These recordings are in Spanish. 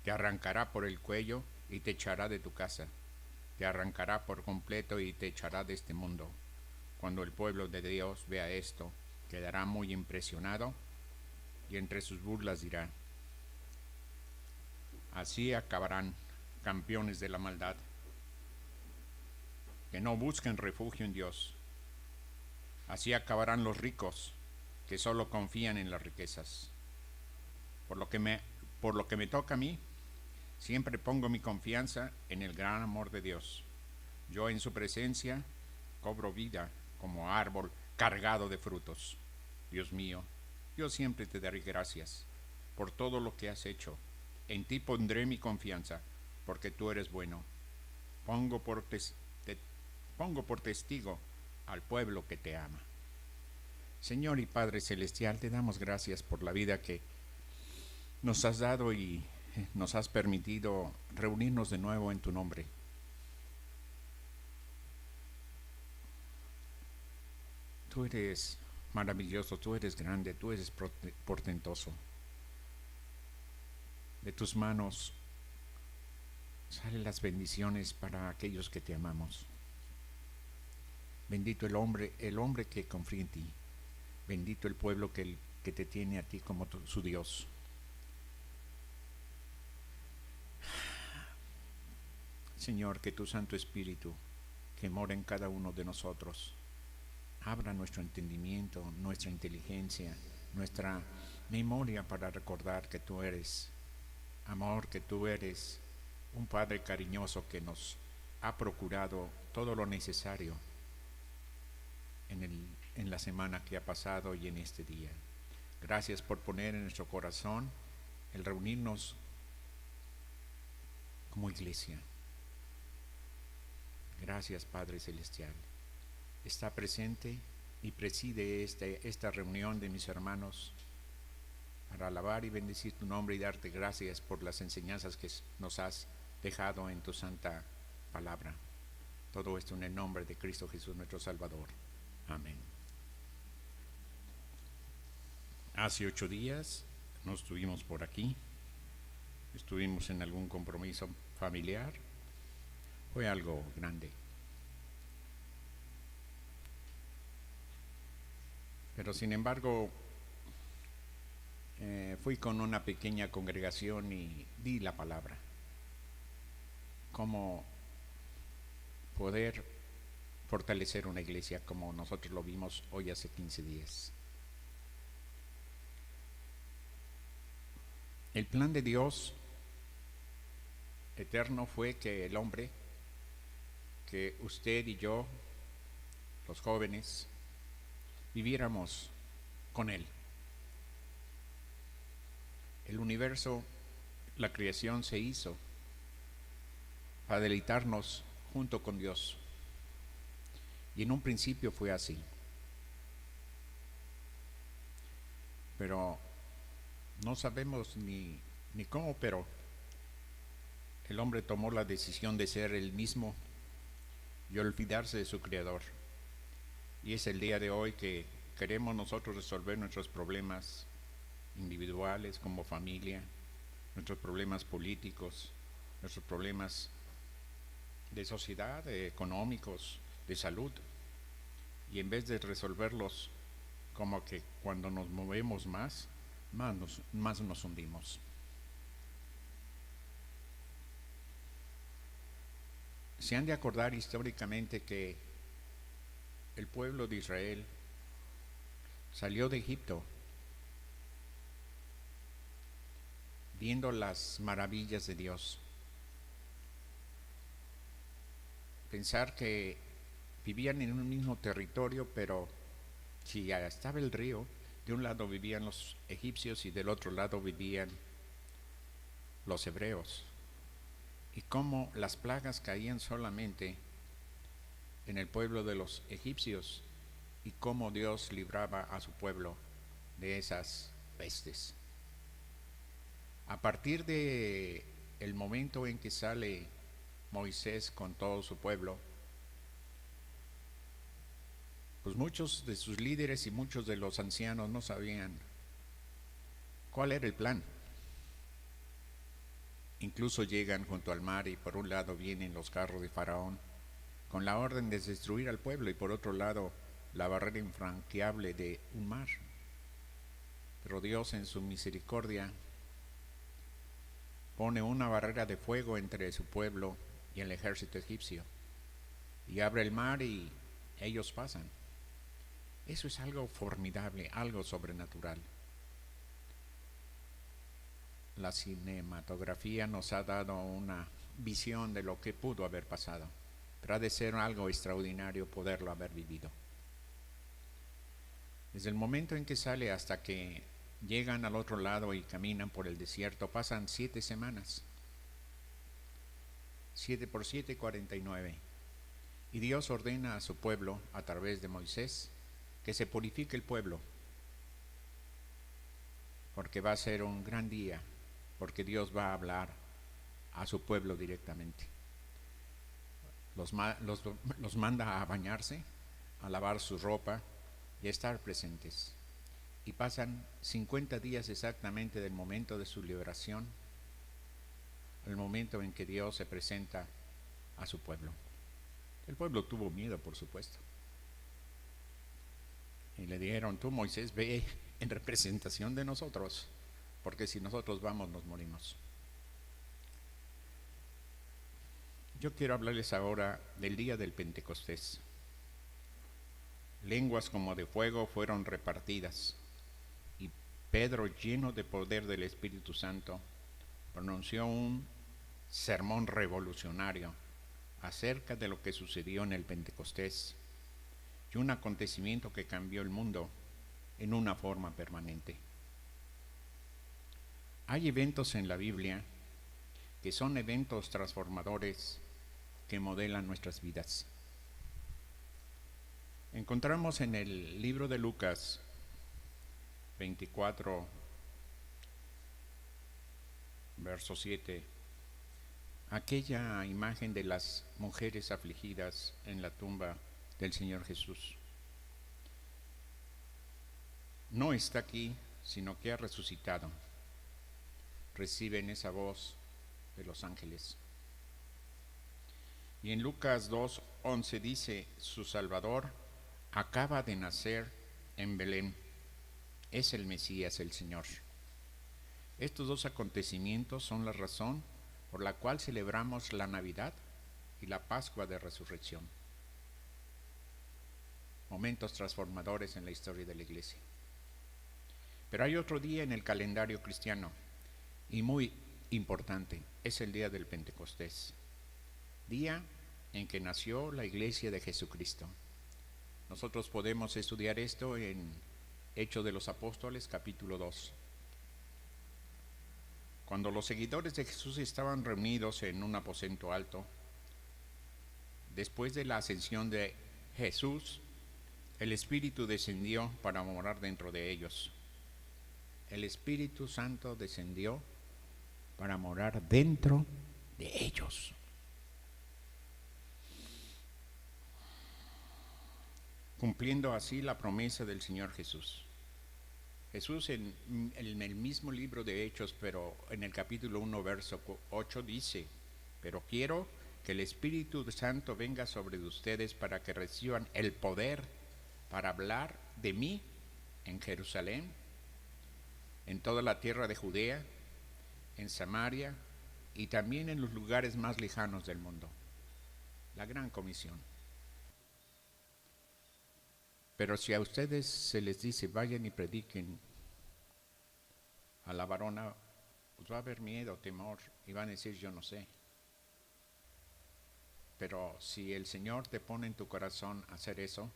Te arrancará por el cuello y te echará de tu casa. Te arrancará por completo y te echará de este mundo. Cuando el pueblo de Dios vea esto, quedará muy impresionado y entre sus burlas dirá: así acabarán campeones de la maldad, que no busquen refugio en Dios. Así acabarán los ricos, que solo confían en las riquezas. Por lo que me, por lo que me toca a mí, siempre pongo mi confianza en el gran amor de Dios. Yo en su presencia cobro vida como árbol cargado de frutos. Dios mío, yo siempre te daré gracias por todo lo que has hecho. En ti pondré mi confianza, porque tú eres bueno. Pongo por, te, pongo por testigo al pueblo que te ama. Señor y Padre Celestial, te damos gracias por la vida que nos has dado y nos has permitido reunirnos de nuevo en tu nombre. Tú eres maravilloso, tú eres grande, tú eres portentoso. De tus manos salen las bendiciones para aquellos que te amamos. Bendito el hombre que confía en ti. Bendito el pueblo que te tiene a ti como su Dios. Señor, que tu Santo Espíritu, que mora en cada uno de nosotros, abra nuestro entendimiento, nuestra inteligencia, nuestra memoria para recordar que tú eres amor, que tú eres un Padre cariñoso que nos ha procurado todo lo necesario en la semana que ha pasado y en este día. Gracias por poner en nuestro corazón el reunirnos como iglesia. Gracias, Padre Celestial. Está presente y preside esta reunión de mis hermanos para alabar y bendecir tu nombre y darte gracias por las enseñanzas que nos has dejado en tu santa palabra. Todo esto en el nombre de Cristo Jesús, nuestro Salvador. Amén. Hace 8 días no estuvimos por aquí, estuvimos en algún compromiso familiar, fue algo grande. Pero sin embargo, fui con una pequeña congregación y di la palabra. Cómo poder fortalecer una iglesia como nosotros lo vimos hoy hace 15 días. El plan de Dios eterno fue que el hombre, que usted y yo, los jóvenes, viviéramos con Él. El universo, la creación se hizo para deleitarnos junto con Dios. Y en un principio fue así. Pero no sabemos ni cómo, pero el hombre tomó la decisión de ser el mismo y olvidarse de su Creador. Y es el día de hoy que queremos nosotros resolver nuestros problemas individuales como familia, nuestros problemas políticos, nuestros problemas de sociedad, económicos, de salud. Y en vez de resolverlos, como que cuando nos movemos más nos hundimos. Se han de acordar históricamente que el pueblo de Israel salió de Egipto viendo las maravillas de Dios. Pensar que vivían en un mismo territorio, pero si ya estaba el río, de un lado vivían los egipcios y del otro lado vivían los hebreos. Y cómo las plagas caían solamente en el pueblo de los egipcios y cómo Dios libraba a su pueblo de esas pestes. A partir de el momento en que sale Moisés con todo su pueblo, pues muchos de sus líderes y muchos de los ancianos no sabían cuál era el plan. Incluso llegan junto al mar y por un lado vienen los carros de Faraón con la orden de destruir al pueblo y por otro lado la barrera infranqueable de un mar. Pero Dios en su misericordia pone una barrera de fuego entre su pueblo y el ejército egipcio y abre el mar y ellos pasan. Eso es algo formidable, algo sobrenatural. La cinematografía nos ha dado una visión de lo que pudo haber pasado, pero ha de ser algo extraordinario poderlo haber vivido. Desde el momento en que sale hasta que llegan al otro lado y caminan por el desierto, pasan 7 semanas. 7 por 7, 49. Y Dios ordena a su pueblo, a través de Moisés, que se purifique el pueblo, porque va a ser un gran día, porque Dios va a hablar a su pueblo directamente. Los manda a bañarse, a lavar su ropa y a estar presentes. Y pasan 50 días exactamente del momento de su liberación, el momento en que Dios se presenta a su pueblo. El pueblo tuvo miedo, por supuesto. Y le dijeron: tú, Moisés, ve en representación de nosotros, porque si nosotros vamos nos morimos. Yo quiero hablarles ahora del día del Pentecostés. Lenguas como de fuego fueron repartidas y Pedro, lleno de poder del Espíritu Santo, pronunció un sermón revolucionario acerca de lo que sucedió en el Pentecostés y un acontecimiento que cambió el mundo en una forma permanente. Hay eventos en la Biblia que son eventos transformadores que modelan nuestras vidas. Encontramos en el libro de Lucas 24, verso 7, aquella imagen de las mujeres afligidas en la tumba del Señor Jesús. No está aquí, sino que ha resucitado. Reciben esa voz de los ángeles. Y en Lucas 2:11 dice: su Salvador acaba de nacer en Belén. Es el Mesías, el Señor. Estos dos acontecimientos son la razón por la cual celebramos la Navidad y la Pascua de Resurrección. Momentos transformadores en la historia de la Iglesia. Pero hay otro día en el calendario cristiano y muy importante, es el día del Pentecostés, día en que nació la Iglesia de Jesucristo. Nosotros podemos estudiar esto en Hechos de los Apóstoles, capítulo 2. Cuando los seguidores de Jesús estaban reunidos en un aposento alto, después de la ascensión de Jesús, el Espíritu descendió para morar dentro de ellos. El Espíritu Santo descendió para morar dentro de ellos. Cumpliendo así la promesa del Señor Jesús. Jesús en el mismo libro de Hechos, pero en el capítulo 1, verso 8 dice: pero quiero que el Espíritu Santo venga sobre ustedes para que reciban el poder para hablar de mí en Jerusalén, en toda la tierra de Judea, en Samaria y también en los lugares más lejanos del mundo. La gran comisión. Pero si a ustedes se les dice: vayan y prediquen a la varona, pues va a haber miedo, temor, y van a decir: yo no sé. Pero si el Señor te pone en tu corazón hacer eso,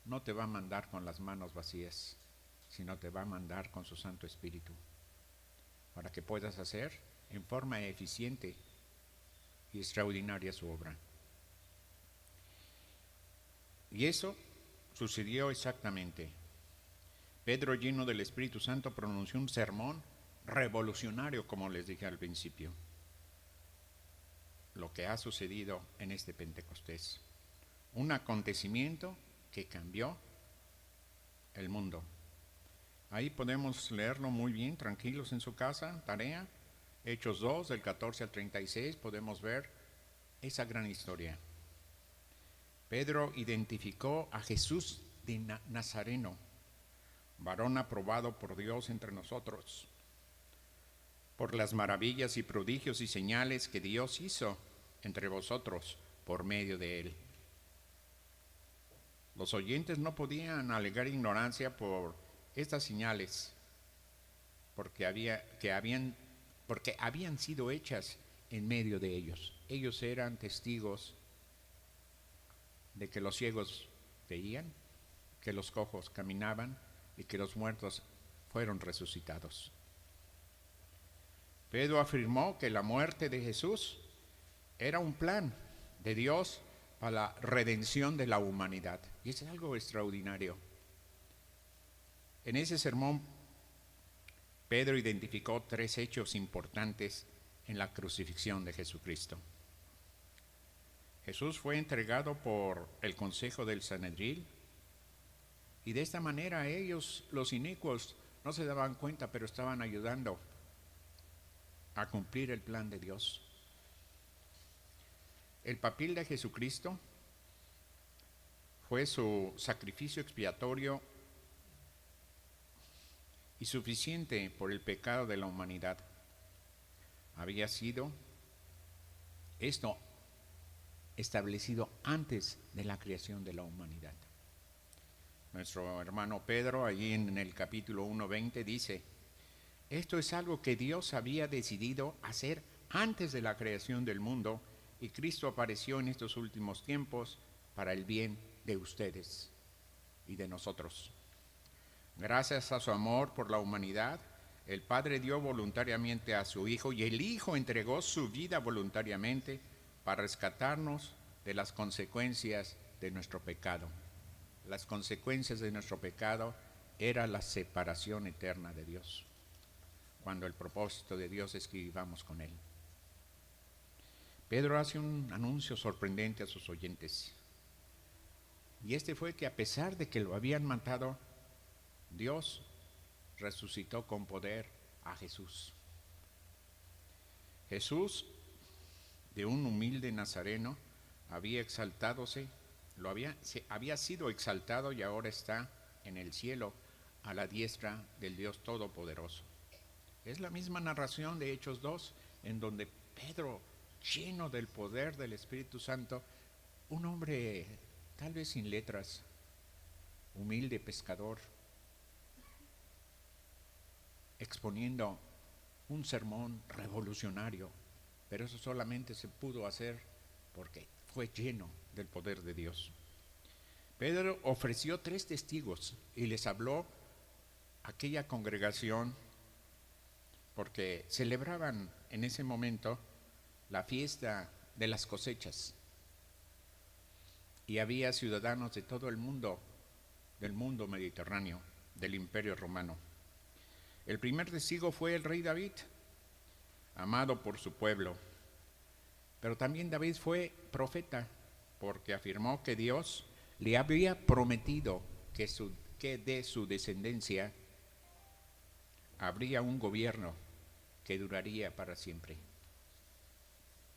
no te va a mandar con las manos vacías, sino te va a mandar con su Santo Espíritu, para que puedas hacer en forma eficiente y extraordinaria su obra. Y eso sucedió exactamente. Pedro, lleno del Espíritu Santo, pronunció un sermón revolucionario, como les dije al principio. Lo que ha sucedido en este Pentecostés. Un acontecimiento que cambió el mundo. Ahí podemos leerlo muy bien, tranquilos en su casa, tarea. Hechos 2, del 14 al 36, podemos ver esa gran historia. Pedro identificó a Jesús de Nazareno, varón aprobado por Dios entre nosotros, por las maravillas y prodigios y señales que Dios hizo entre vosotros por medio de él. Los oyentes no podían alegar ignorancia por estas señales, porque habían sido hechas en medio de ellos. Ellos eran testigos de que los ciegos veían, que los cojos caminaban y que los muertos fueron resucitados. Pedro afirmó que la muerte de Jesús era un plan de Dios para la redención de la humanidad. Y es algo extraordinario. En ese sermón, Pedro identificó 3 hechos importantes en la crucifixión de Jesucristo. Jesús fue entregado por el consejo del Sanedrín, y de esta manera ellos, los inicuos, no se daban cuenta, pero estaban ayudando a cumplir el plan de Dios. El papel de Jesucristo fue su sacrificio expiatorio y suficiente por el pecado de la humanidad. Había sido esto establecido antes de la creación de la humanidad. Nuestro hermano Pedro, allí en el capítulo 1:20, dice: esto es algo que Dios había decidido hacer antes de la creación del mundo, y Cristo apareció en estos últimos tiempos para el bien de ustedes y de nosotros. Gracias a su amor por la humanidad, el Padre dio voluntariamente a su Hijo, y el Hijo entregó su vida voluntariamente para rescatarnos de las consecuencias de nuestro pecado. Las consecuencias de nuestro pecado era la separación eterna de Dios, cuando el propósito de Dios es que vivamos con Él. Pedro hace un anuncio sorprendente a sus oyentes, y este fue que a pesar de que lo habían matado, Dios resucitó con poder a Jesús. Jesús, de un humilde nazareno, había sido exaltado y ahora está en el cielo a la diestra del Dios Todopoderoso. Es la misma narración de Hechos 2, en donde Pedro, lleno del poder del Espíritu Santo, un hombre tal vez sin letras, humilde pescador, exponiendo un sermón revolucionario, pero eso solamente se pudo hacer porque fue lleno del poder de Dios. Pedro ofreció 3 testigos y les habló a aquella congregación, porque celebraban en ese momento la fiesta de las cosechas, y había ciudadanos de todo el mundo, del mundo mediterráneo, del Imperio Romano. El primer testigo fue el rey David, amado por su pueblo. Pero también David fue profeta, porque afirmó que Dios le había prometido que de su descendencia habría un gobierno que duraría para siempre.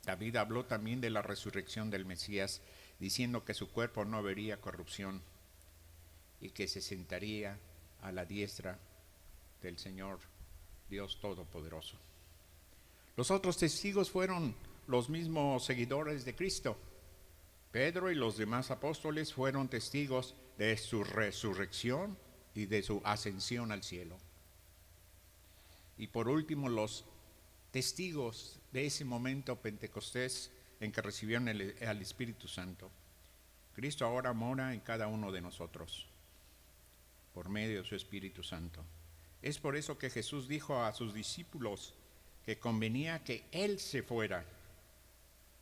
David habló también de la resurrección del Mesías, diciendo que su cuerpo no vería corrupción y que se sentaría a la diestra del Señor Dios Todopoderoso. Los otros testigos fueron los mismos seguidores de Cristo. Pedro y los demás apóstoles fueron testigos de su resurrección y de su ascensión al cielo. Y por último, los testigos de ese momento Pentecostés en que recibieron al Espíritu Santo. Cristo ahora mora en cada uno de nosotros por medio de su Espíritu Santo. Es por eso que Jesús dijo a sus discípulos que convenía que Él se fuera,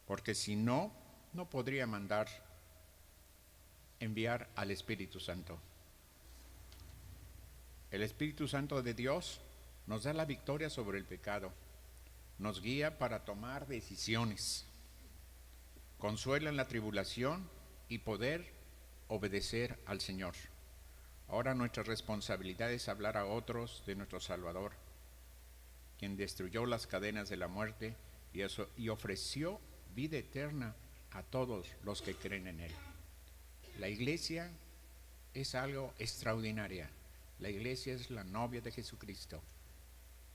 porque si no, no podría enviar al Espíritu Santo. El Espíritu Santo de Dios nos da la victoria sobre el pecado, nos guía para tomar decisiones, consuela en la tribulación y poder obedecer al Señor. Ahora nuestra responsabilidad es hablar a otros de nuestro Salvador quien destruyó las cadenas de la muerte y ofreció vida eterna a todos los que creen en Él. La iglesia es algo extraordinario. La iglesia es la novia de Jesucristo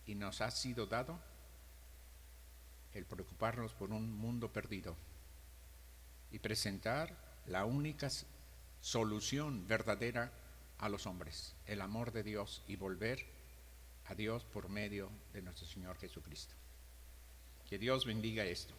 y nos ha sido dado el preocuparnos por un mundo perdido y presentar la única solución verdadera a los hombres, el amor de Dios y volver a Dios por medio de nuestro Señor Jesucristo. Que Dios bendiga esto.